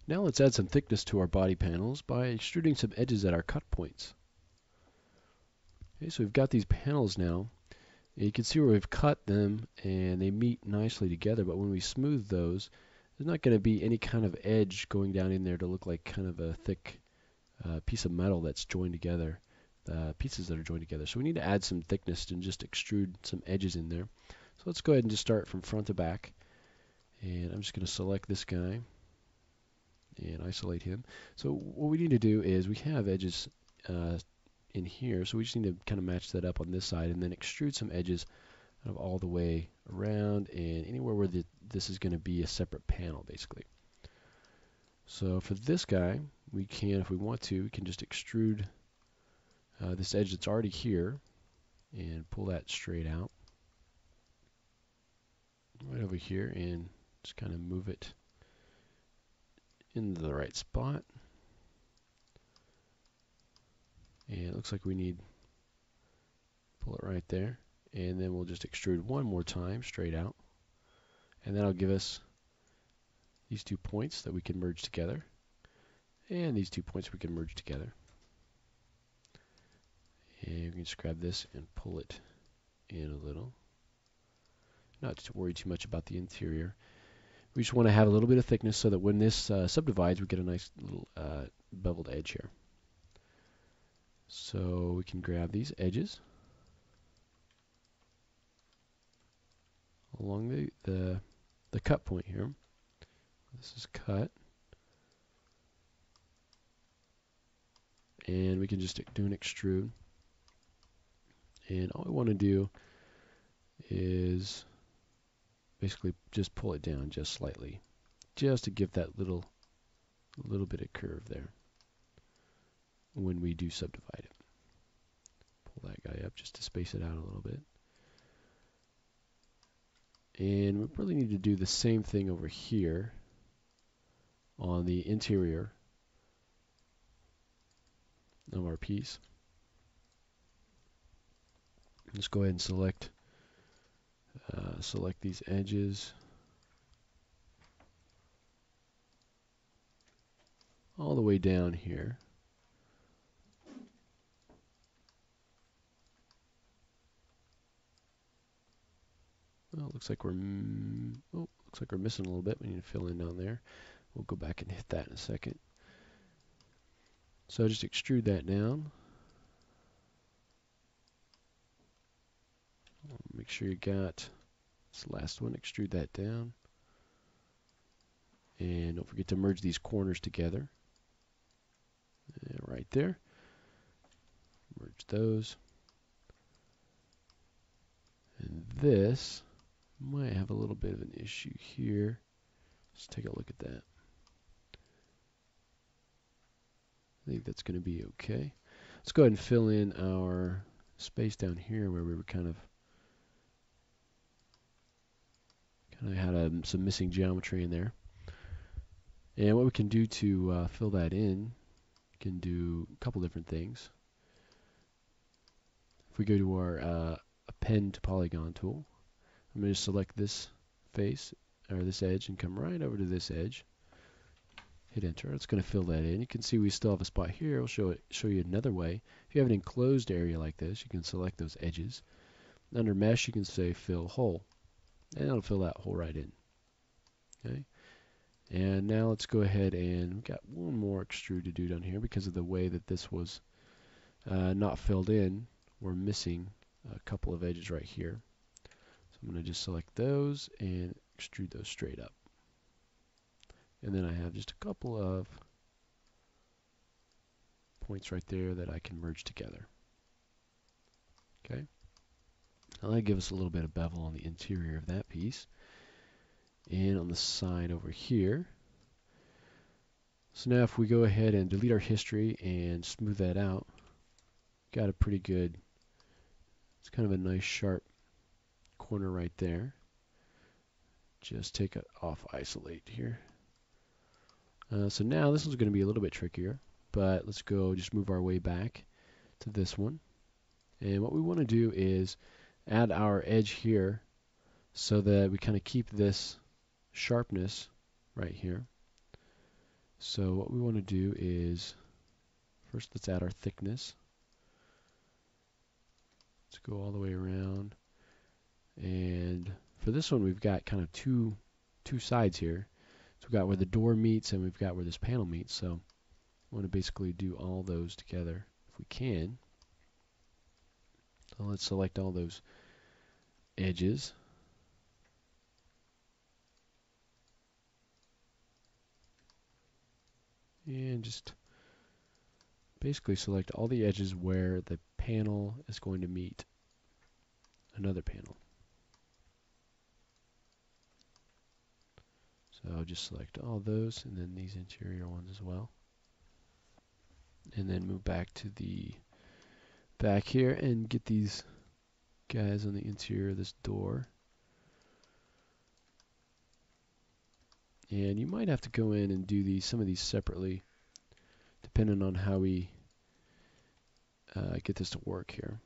Now let's add some thickness to our body panels by extruding some edges at our cut points. Okay, so we've got these panels now. And you can see where we've cut them and they meet nicely together, but when we smooth those, there's not going to be any kind of edge going down in there to look like kind of a thick piece of metal that's joined together, pieces that are joined together. So we need to add some thickness and just extrude some edges in there. So let's go ahead and just start from front to back. And I'm just going to select this guy and isolate him. So what we need to do is we have edges in here, so we just need to kind of match that up on this side and then extrude some edges kind of all the way around and anywhere where this is going to be a separate panel basically. So for this guy, we can, if we want to, we can just extrude this edge that's already here and pull that straight out right over here and just kind of move it into the right spot. And it looks like we need, pull it right there, and then we'll just extrude one more time straight out, and that'll give us these 2 points that we can merge together, and these 2 points we can merge together. And we can just grab this and pull it in a little. Not to worry too much about the interior. We just want to have a little bit of thickness so that when this subdivides, we get a nice little beveled edge here. So we can grab these edges along the cut point here. This is cut. And we can just do an extrude. And all we want to do is basically just pull it down just slightly, just to give that little bit of curve there when we do subdivide it. Pull that guy up just to space it out a little bit. And we really need to do the same thing over here on the interior of our piece. Just go ahead and select these edges all the way down here. Well, looks like we're missing a little bit. We need to fill in down there. We'll go back and hit that in a second. So just extrude that down. Make sure you got this last one. Extrude that down. And don't forget to merge these corners together. And right there. Merge those. And this might have a little bit of an issue here. Let's take a look at that. I think that's going to be okay. Let's go ahead and fill in our space down here where we were kind of had some missing geometry in there. And what we can do to fill that in, we can do a couple different things. If we go to our append to polygon tool, I'm going to select this face or this edge and come right over to this edge. Hit enter. It's going to fill that in. You can see we still have a spot here. I'll show you another way. If you have an enclosed area like this, you can select those edges. Under mesh, you can say fill hole, and it'll fill that hole right in. Okay. And now let's go ahead and we've got one more extrude to do down here because of the way that this was not filled in. We're missing a couple of edges right here. So I'm going to just select those and extrude those straight up. And then I have just a couple of points right there that I can merge together. Okay. Now that'll give us a little bit of bevel on the interior of that piece. And on the side over here. So now if we go ahead and delete our history and smooth that out, got a pretty good, it's kind of a nice sharp corner right there. Just take it off isolate here. So now this is going to be a little bit trickier, but let's go just move our way back to this one. And what we want to do is add our edge here so that we kind of keep this sharpness right here. So what we want to do is, first let's add our thickness. Let's go all the way around. And for this one, we've got kind of two sides here. So we've got where the door meets and we've got where this panel meets. So we want to basically do all those together if we can. So let's select all those edges. And just basically select all the edges where the panel is going to meet another panel. So I'll just select all those and then these interior ones as well. And then move back to the back here and get these guys on the interior of this door. And you might have to go in and do some of these separately, depending on how we get this to work here.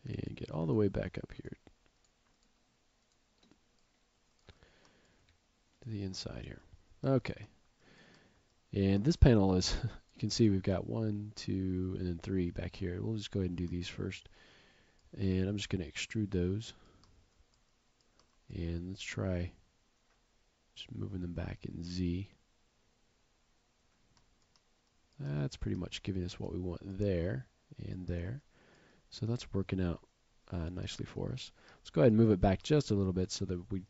And get all the way back up here to the inside here. Okay. And this panel is, you can see we've got 1, 2, and then 3 back here. We'll just go ahead and do these first. And I'm just going to extrude those. And let's try just moving them back in Z. That's pretty much giving us what we want there and there. So that's working out nicely for us. Let's go ahead and move it back just a little bit so that we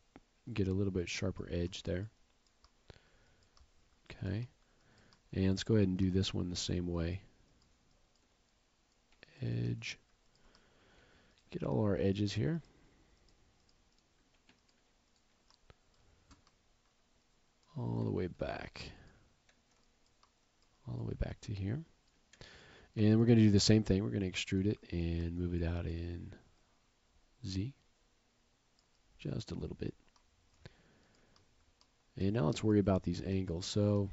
get a little bit sharper edge there. Okay. And let's go ahead and do this one the same way. Edge. Get all our edges here. All the way back. All the way back to here. And we're going to do the same thing. We're going to extrude it and move it out in Z. Just a little bit. And now let's worry about these angles. So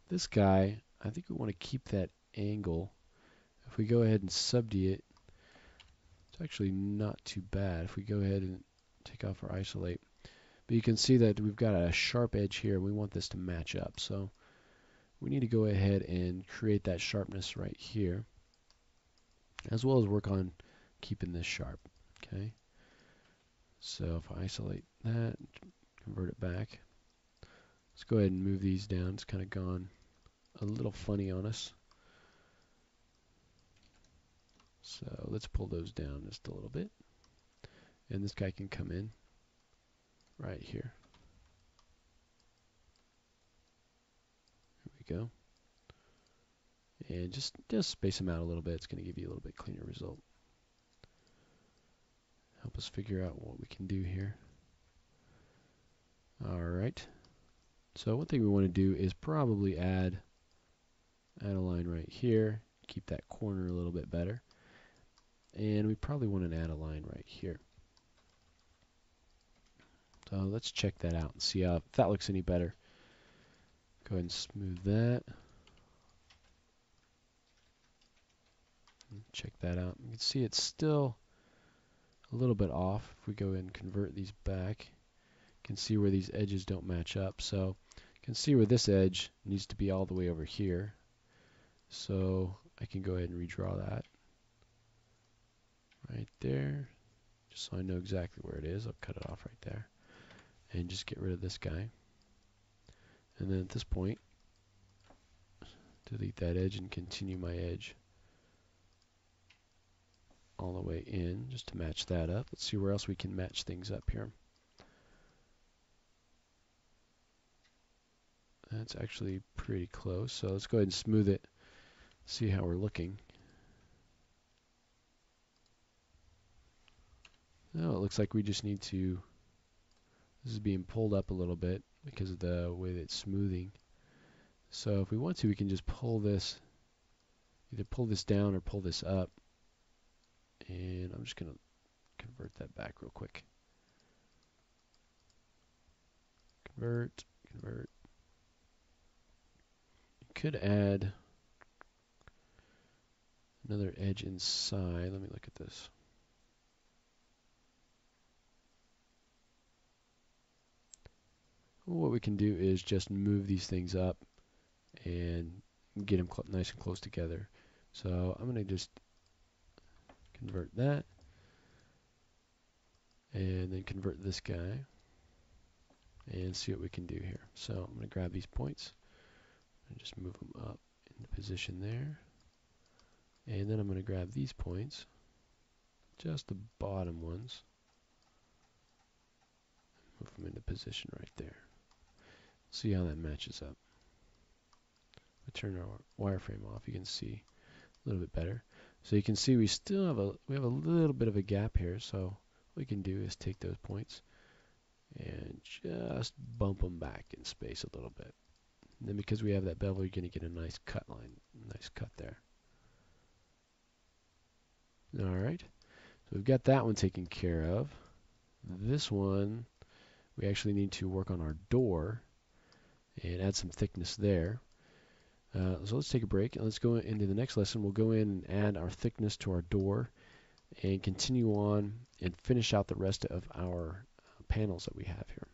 this guy, I think we want to keep that angle. If we go ahead and sub-D it, it's actually not too bad. If we go ahead and take off our isolate. But you can see that we've got a sharp edge here. We want this to match up. So we need to go ahead and create that sharpness right here, as well as work on keeping this sharp. Okay. So if I isolate that, convert it back. Let's go ahead and move these down. It's kind of gone a little funny on us. So let's pull those down just a little bit. And this guy can come in right here. There we go. And just space them out a little bit. It's going to give you a little bit cleaner result. Help us figure out what we can do here. Alright. So one thing we want to do is probably add a line right here. Keep that corner a little bit better. And we probably want to add a line right here. So let's check that out and see if that looks any better. Go ahead and smooth that. Check that out. You can see it's still a little bit off. If we go ahead and convert these back, you can see where these edges don't match up. So you can see where this edge needs to be all the way over here. So I can go ahead and redraw that right there, just so I know exactly where it is. I'll cut it off right there and just get rid of this guy. And then at this point, delete that edge and continue my edge all the way in just to match that up. Let's see where else we can match things up here. That's actually pretty close. So let's go ahead and smooth it, see how we're looking. Oh, it looks like we just need to, this is being pulled up a little bit because of the way that it's smoothing. So if we want to, we can just pull this, either pull this down or pull this up. And I'm just going to convert that back real quick. Convert, convert. You could add another edge inside. Let me look at this. what we can do is just move these things up and get them nice and close together. So I'm going to just convert that and then convert this guy and see what we can do here. So I'm going to grab these points and just move them up into position there. And then I'm going to grab these points, just the bottom ones, move them into position right there. See how that matches up. I turn our wireframe off, you can see a little bit better. So you can see we still have a little bit of a gap here. So what we can do is take those points and just bump them back in space a little bit. And then because we have that bevel, you're going to get a nice cut line, nice cut there. All right, so we've got that one taken care of. This one, we actually need to work on our door and add some thickness there. So let's take a break and let's go into the next lesson. We'll go in and add our thickness to our door and continue on and finish out the rest of our panels that we have here.